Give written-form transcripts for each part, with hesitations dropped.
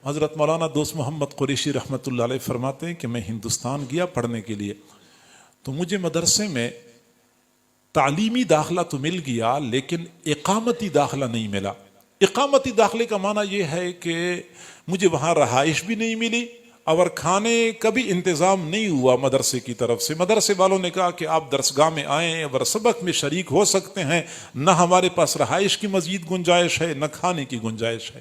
حضرت مولانا دوست محمد قریشی رحمۃ اللہ علیہ فرماتے ہیں کہ میں ہندوستان گیا پڑھنے کے لیے، تو مجھے مدرسے میں تعلیمی داخلہ تو مل گیا لیکن اقامتی داخلہ نہیں ملا۔ اقامتی داخلے کا معنی یہ ہے کہ مجھے وہاں رہائش بھی نہیں ملی اور کھانے کا بھی انتظام نہیں ہوا مدرسے کی طرف سے۔ مدرسے والوں نے کہا کہ آپ درسگاہ میں آئیں اور سبق میں شریک ہو سکتے ہیں، نہ ہمارے پاس رہائش کی مزید گنجائش ہے نہ کھانے کی گنجائش ہے۔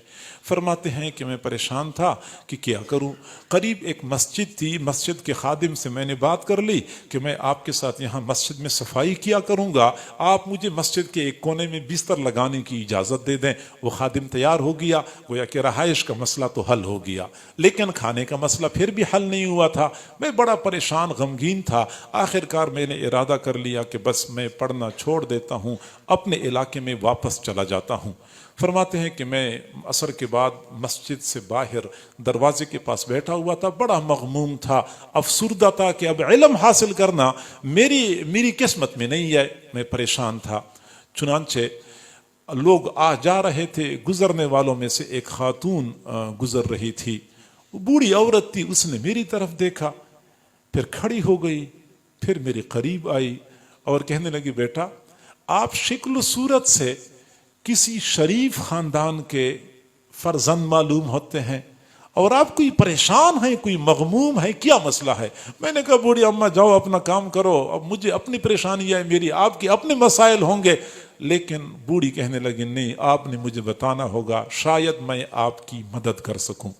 فرماتے ہیں کہ میں پریشان تھا کہ کیا کروں۔ قریب ایک مسجد تھی، مسجد کے خادم سے میں نے بات کر لی کہ میں آپ کے ساتھ یہاں مسجد میں صفائی کیا کروں گا، آپ مجھے مسجد کے ایک کونے میں بستر لگانے کی اجازت دے دیں۔ وہ خادم تیار ہو گیا، گویا کہ رہائش کا مسئلہ تو حل ہو گیا لیکن کھانے کا مسئلہ پھر بھی حل نہیں ہوا تھا۔ میں بڑا پریشان غمگین تھا۔ آخر کار میں نے ارادہ کر لیا کہ بس میں پڑھنا چھوڑ دیتا ہوں، اپنے علاقے میں واپس چلا جاتا ہوں۔ فرماتے ہیں کہ میں عصر کے بعد مسجد سے باہر دروازے کے پاس بیٹھا ہوا تھا، بڑا مغموم تھا، افسردہ تھا کہ اب علم حاصل کرنا میری قسمت میں نہیں ہے۔ میں پریشان تھا۔ چنانچہ لوگ آ جا رہے تھے، گزرنے والوں میں سے ایک خاتون گزر رہی تھی، بوڑھی عورت تھی۔ اس نے میری طرف دیکھا، پھر کھڑی ہو گئی، پھر میرے قریب آئی اور کہنے لگی بیٹا آپ شکل و صورت سے کسی شریف خاندان کے فرزند معلوم ہوتے ہیں اور آپ کوئی پریشان ہیں، کوئی مغموم ہے، کیا مسئلہ ہے؟ میں نے کہا بوڑھی اماں جاؤ اپنا کام کرو، اب مجھے اپنی پریشانی ہے، میری آپ کے اپنے مسائل ہوں گے۔ لیکن بوڑھی کہنے لگی نہیں، آپ نے مجھے بتانا ہوگا، شاید میں آپ کی مدد کر سکوں۔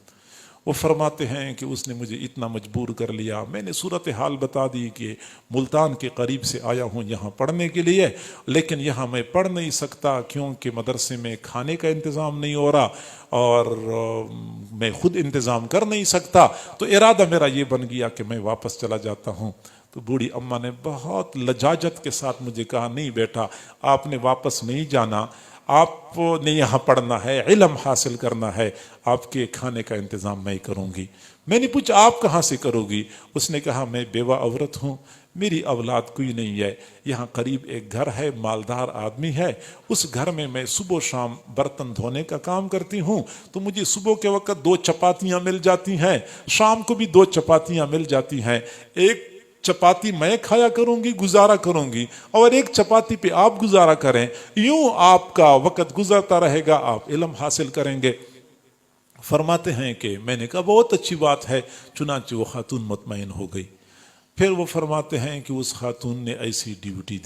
وہ فرماتے ہیں کہ اس نے مجھے اتنا مجبور کر لیا، میں نے صورتحال بتا دی کہ ملتان کے قریب سے آیا ہوں یہاں پڑھنے کے لیے، لیکن یہاں میں پڑھ نہیں سکتا کیونکہ مدرسے میں کھانے کا انتظام نہیں ہو رہا اور میں خود انتظام کر نہیں سکتا، تو ارادہ میرا یہ بن گیا کہ میں واپس چلا جاتا ہوں۔ تو بوڑھی اماں نے بہت لجاجت کے ساتھ مجھے کہا نہیں بیٹا آپ نے واپس نہیں جانا، آپ نے یہاں پڑھنا ہے، علم حاصل کرنا ہے، آپ کے کھانے کا انتظام میں کروں گی۔ میں نے پوچھا آپ کہاں سے کرو گی؟ اس نے کہا میں بیوہ عورت ہوں، میری اولاد کوئی نہیں ہے، یہاں قریب ایک گھر ہے، مالدار آدمی ہے، اس گھر میں صبح و شام برتن دھونے کا کام کرتی ہوں، تو مجھے صبح کے وقت 2 چپاتیاں مل جاتی ہیں، شام کو بھی 2 چپاتیاں مل جاتی ہیں، ایک چپاتی میں کھایا کروں گی، گزارا کروں گی، اور ایک چپاتی پہ آپ گزارا کریں، یوں آپ کا وقت گزرتا رہے گا، آپ علم حاصل کریں گے۔ فرماتے ہیں کہ میں نے کہا بہت اچھی بات ہے، چنانچہ وہ خاتون مطمئن ہو گئی۔ پھر وہ فرماتے ہیں کہ اس خاتون نے ایسی ڈیوٹی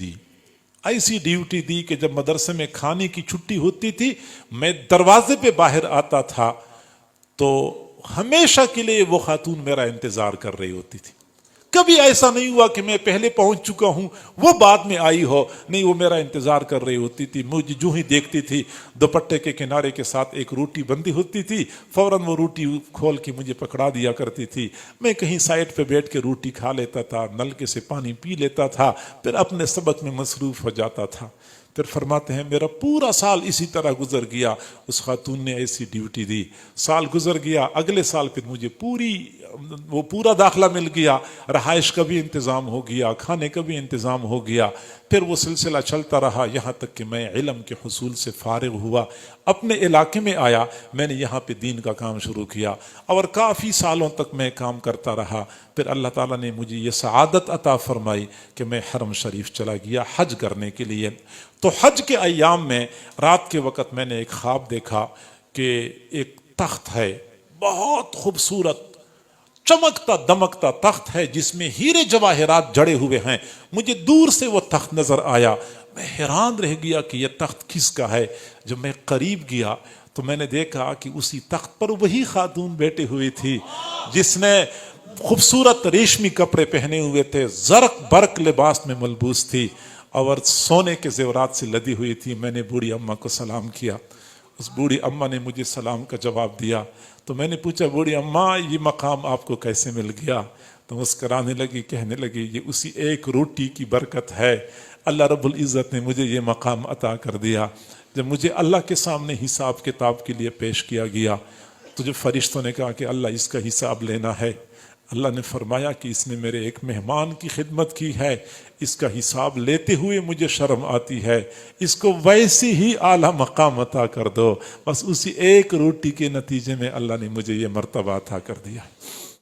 دی کہ جب مدرسے میں کھانے کی چھٹی ہوتی تھی میں دروازے پہ باہر آتا تھا تو ہمیشہ کے لیے وہ خاتون میرا انتظار کر رہی ہوتی تھی۔ کبھی ایسا نہیں ہوا کہ میں پہلے پہنچ چکا ہوں وہ بعد میں آئی ہو، نہیں، وہ میرا انتظار کر رہی ہوتی تھی۔ مجھے جو ہی دیکھتی تھی دوپٹے کے کنارے کے ساتھ ایک روٹی بندھی ہوتی تھی، فوراً وہ روٹی کھول کے مجھے پکڑا دیا کرتی تھی، میں کہیں سائڈ پہ بیٹھ کے روٹی کھا لیتا تھا، نلکے سے پانی پی لیتا تھا، پھر اپنے سبق میں مصروف ہو جاتا تھا۔ پھر فرماتے ہیں میرا پورا سال اسی طرح گزر گیا، اس خاتون نے ایسی ڈیوٹی دی، سال گزر گیا، اگلے سال پھر مجھے پورا داخلہ مل گیا، رہائش کا بھی انتظام ہو گیا، کھانے کا بھی انتظام ہو گیا۔ پھر وہ سلسلہ چلتا رہا یہاں تک کہ میں علم کے حصول سے فارغ ہوا، اپنے علاقے میں آیا، میں نے یہاں پہ دین کا کام شروع کیا اور کافی سالوں تک میں کام کرتا رہا۔ پھر اللہ تعالیٰ نے مجھے یہ سعادت عطا فرمائی کہ میں حرم شریف چلا گیا حج کرنے کے لیے۔ تو حج کے ایام میں رات کے وقت میں نے ایک خواب دیکھا کہ ایک تخت ہے، بہت خوبصورت چمکتا دمکتا تخت ہے جس میں ہیرے جواہرات جڑے ہوئے ہیں۔ مجھے دور سے وہ تخت نظر آیا، میں حیران رہ گیا کہ یہ تخت کس کا ہے۔ جب میں قریب گیا تو میں نے دیکھا کہ اسی تخت پر وہی خاتون بیٹھی ہوئی تھی جس نے خوبصورت ریشمی کپڑے پہنے ہوئے تھے، زرق برق لباس میں ملبوس تھی اور سونے کے زیورات سے لدی ہوئی تھی۔ میں نے بوڑھی اماں کو سلام کیا، اس بوڑھی اماں نے مجھے سلام کا جواب دیا۔ تو میں نے پوچھا بوڑھی اماں یہ مقام آپ کو کیسے مل گیا؟ تو مسکرانے لگی، کہنے لگی یہ اسی ایک روٹی کی برکت ہے، اللہ رب العزت نے مجھے یہ مقام عطا کر دیا۔ جب مجھے اللہ کے سامنے حساب کتاب کے لیے پیش کیا گیا تو جب فرشتوں نے کہا کہ اللہ اس کا حساب لینا ہے، اللہ نے فرمایا کہ اس نے میرے ایک مہمان کی خدمت کی ہے، اس کا حساب لیتے ہوئے مجھے شرم آتی ہے، اس کو ویسی ہی اعلیٰ مقام عطا کر دو۔ بس اسی ایک روٹی کے نتیجے میں اللہ نے مجھے یہ مرتبہ عطا کر دیا۔